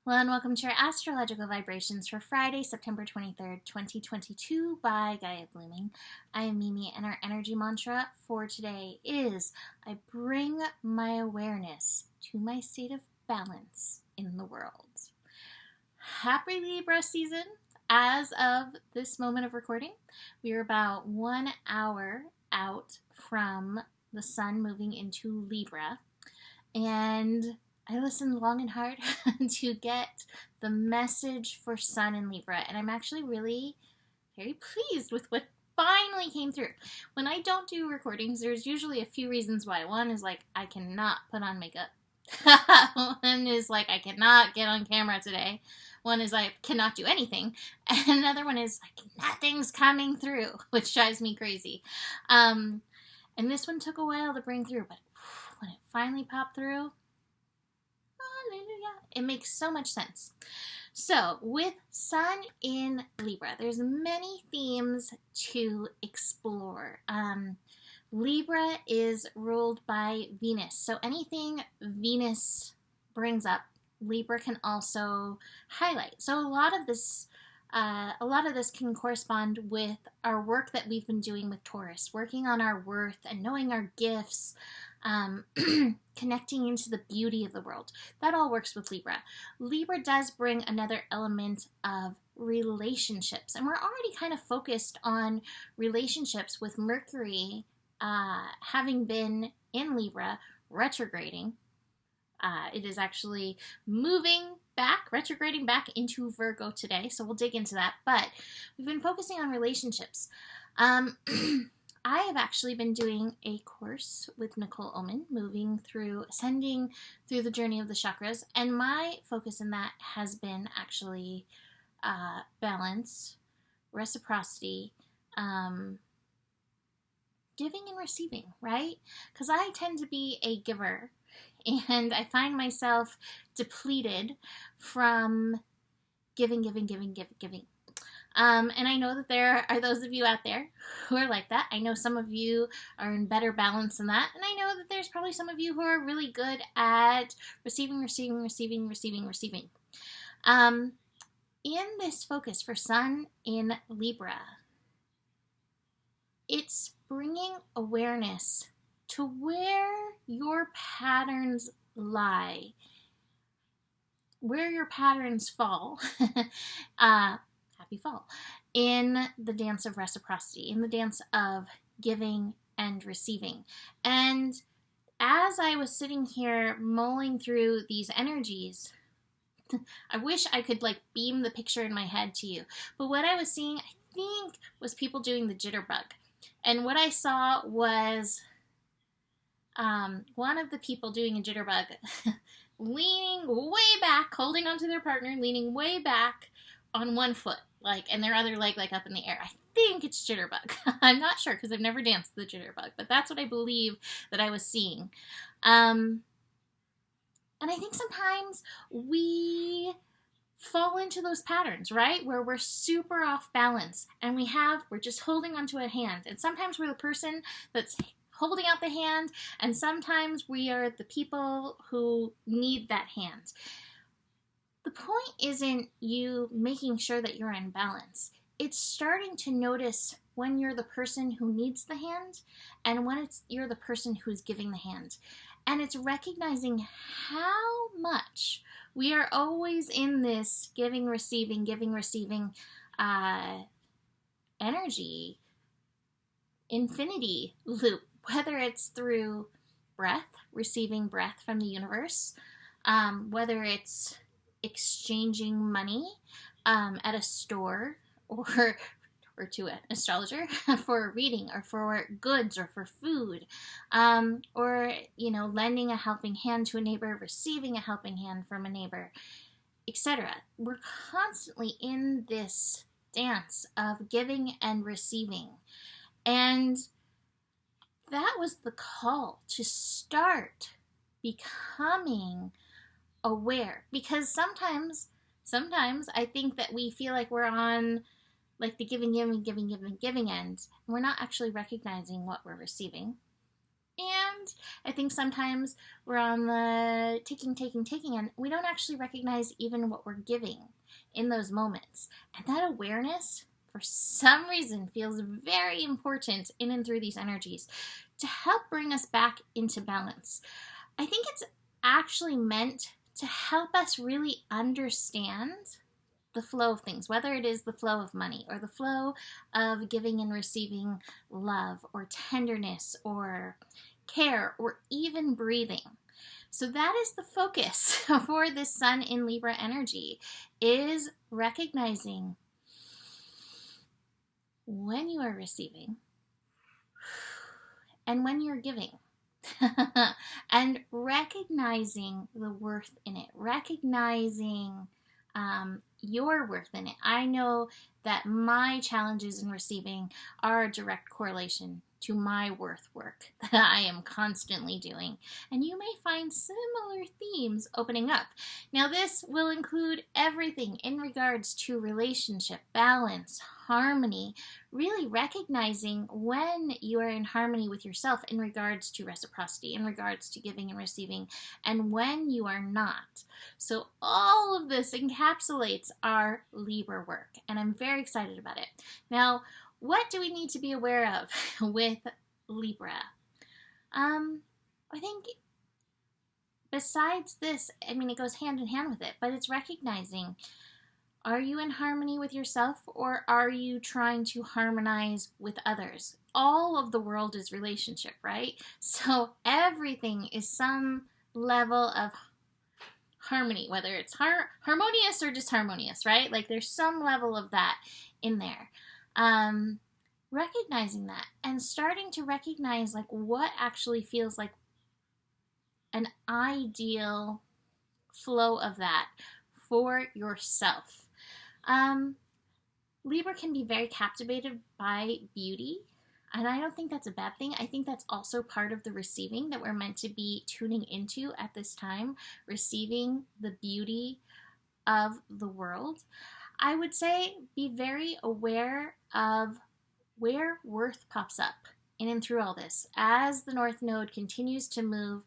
Hello and welcome to your astrological vibrations for Friday, September 23rd, 2022 by Gaia Blooming. I am Mimi and our energy mantra for today is I bring my awareness to my state of balance in the world. Happy Libra season. As of this moment of recording, we are about 1 hour out from the sun moving into Libra, and I listened long and hard to get the message for Sun in Libra, and I'm actually really very pleased with what finally came through. When I don't do recordings, there's usually a few reasons why. One is like, I cannot put on makeup. One is like, I cannot get on camera today. One is I cannot do anything. And another one is like, nothing's coming through, which drives me crazy. And this one took a while to bring through, but when it finally popped through, hallelujah, it makes so much sense. So with Sun in Libra, there's many themes to explore. Libra is ruled by Venus, so anything Venus brings up, Libra can also highlight. So a lot of this can correspond with our work that we've been doing with Taurus, working on our worth and knowing our gifts, connecting into the beauty of the world. That all works with Libra. Libra does bring another element of relationships, and we're already kind of focused on relationships with Mercury having been in Libra, retrograding. It is actually retrograding back into Virgo today, so we'll dig into that. But we've been focusing on relationships. I have actually been doing a course with Nicole Oman, ascending through the journey of the chakras, and my focus in that has been actually balance, reciprocity, giving and receiving, right? Because I tend to be a giver, and I find myself depleted from giving. And I know that there are those of you out there who are like that. I know some of you are in better balance than that. And I know that there's probably some of you who are really good at receiving. In this focus for Sun in Libra, it's bringing awareness to where your patterns lie, where your patterns fall. Happy fall, in the dance of reciprocity, in the dance of giving and receiving. And as I was sitting here mulling through these energies, I wish I could like beam the picture in my head to you, but what I was seeing, I think, was people doing the jitterbug. And what I saw was one of the people doing a jitterbug leaning way back, holding onto their partner, leaning way back on one foot, and their other leg up in the air. I think it's jitterbug. I'm not sure because I've never danced the jitterbug, but that's what I believe that I was seeing. And I think sometimes we fall into those patterns, right? Where we're super off balance and we're just holding onto a hand. And sometimes we're the person that's holding out the hand, and sometimes we are the people who need that hand. The point isn't you making sure that you're in balance. It's starting to notice when you're the person who needs the hand and when you're the person who's giving the hand. And it's recognizing how much we are always in this giving, receiving energy, infinity loop, whether it's through breath, receiving breath from the universe, whether it's exchanging money at a store or to an astrologer for a reading or for goods or for food, or lending a helping hand to a neighbor, receiving a helping hand from a neighbor, etc. We're constantly in this dance of giving and receiving, and that was the call to start becoming aware, because sometimes I think that we feel like we're on the giving end, and we're not actually recognizing what we're receiving. And I think sometimes we're on the taking, and we don't actually recognize even what we're giving in those moments. And that awareness, for some reason, feels very important in and through these energies to help bring us back into balance. I think it's actually meant to help us really understand the flow of things, whether it is the flow of money or the flow of giving and receiving love or tenderness or care or even breathing. So that is the focus for this Sun in Libra energy, is recognizing when you are receiving and when you're giving. And recognizing the worth in it, recognizing your worth in it. I know that my challenges in receiving are a direct correlation to my worth work that I am constantly doing. And you may find similar themes opening up. Now, this will include everything in regards to relationship, balance, harmony, really recognizing when you are in harmony with yourself in regards to reciprocity, in regards to giving and receiving, and when you are not. So all of this encapsulates our Libra work, and I'm very excited about it. Now, what do we need to be aware of with Libra? I think besides this, I mean, it goes hand in hand with it, but it's recognizing, are you in harmony with yourself, or are you trying to harmonize with others? All of the world is relationship, right? So everything is some level of harmony, whether it's harmonious or disharmonious, right? Like there's some level of that in there. Recognizing that and starting to recognize like what actually feels like an ideal flow of that for yourself. Libra can be very captivated by beauty, and I don't think that's a bad thing. I think that's also part of the receiving that we're meant to be tuning into at this time, receiving the beauty of the world. I would say be very aware of where worth pops up in and through all this. As the North Node continues to move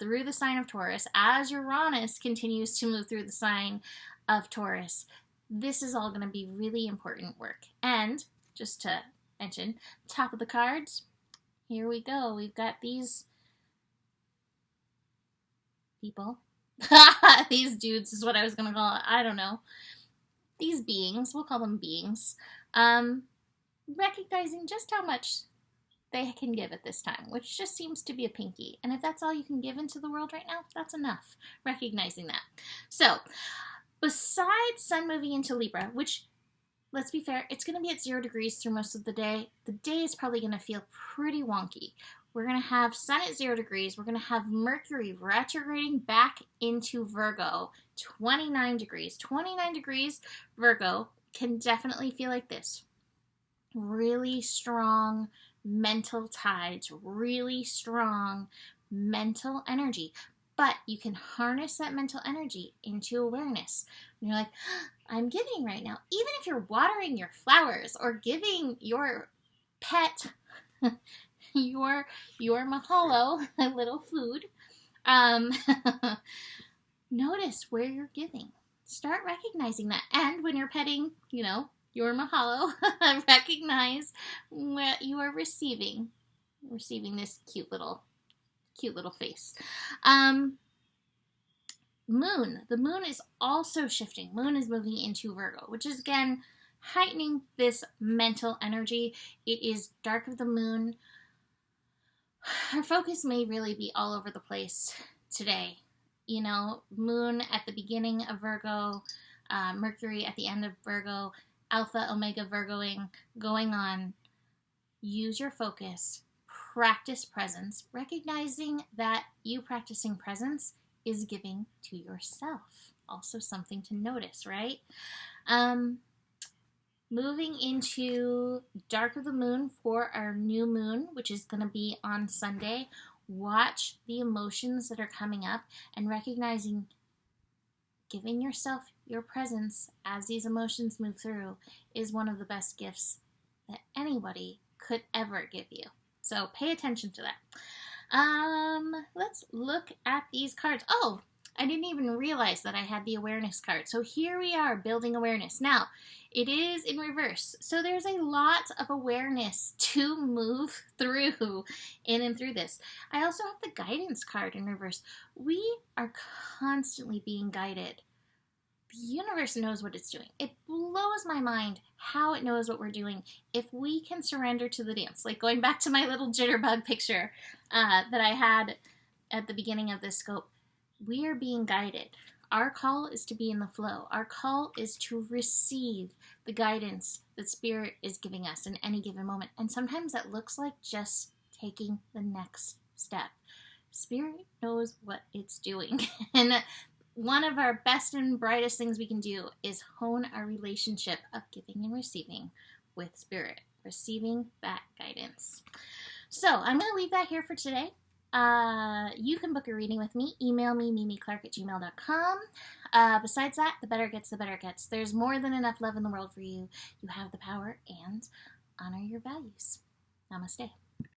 through the sign of Taurus, as Uranus continues to move through the sign of Taurus, this is all going to be really important work. And just to mention, top of the cards, here we go. We've got these people. These dudes is what I was going to call it. I don't know. These beings, we'll call them beings, recognizing just how much they can give at this time, which just seems to be a pinky. And if that's all you can give into the world right now, that's enough. Recognizing that. So, besides Sun moving into Libra, which, let's be fair, it's going to be at 0 degrees through most of the day is probably going to feel pretty wonky. We're going to have Sun at 0 degrees. We're going to have Mercury retrograding back into Virgo, 29 degrees. 29 degrees Virgo can definitely feel like this. Really strong mental tides, really strong mental energy. But you can harness that mental energy into awareness. And you're like, I'm giving right now. Even if you're watering your flowers or giving your pet your mahalo a little food, notice where you're giving. Start recognizing that. And when you're petting, your mahalo, recognize what you are receiving this cute little face. Moon. The moon is also shifting. Moon is moving into Virgo, which is again heightening this mental energy. It is dark of the moon. Our focus may really be all over the place today. Moon at the beginning of Virgo, Mercury at the end of Virgo, Alpha, Omega, Virgoing going on. Use your focus. Practice presence, recognizing that you practicing presence is giving to yourself. Also something to notice, right? Moving into dark of the moon for our new moon, which is going to be on Sunday. Watch the emotions that are coming up and recognizing giving yourself your presence as these emotions move through is one of the best gifts that anybody could ever give you. So pay attention to that. Let's look at these cards. Oh, I didn't even realize that I had the awareness card. So here we are, building awareness. Now, it is in reverse. So there's a lot of awareness to move through in and through this. I also have the guidance card in reverse. We are constantly being guided. The universe knows what it's doing. It blows my mind how it knows what we're doing if we can surrender to the dance. Like going back to my little jitterbug picture that I had at the beginning of this scope. We are being guided. Our call is to be in the flow. Our call is to receive the guidance that Spirit is giving us in any given moment. And sometimes that looks like just taking the next step. Spirit knows what it's doing. And one of our best and brightest things we can do is hone our relationship of giving and receiving with Spirit, receiving that guidance. So I'm going to leave that here for today. You can book a reading with me. Email me, mimiclark@gmail.com. Besides that, the better it gets, the better it gets. There's more than enough love in the world for you. You have the power, and honor your values. Namaste.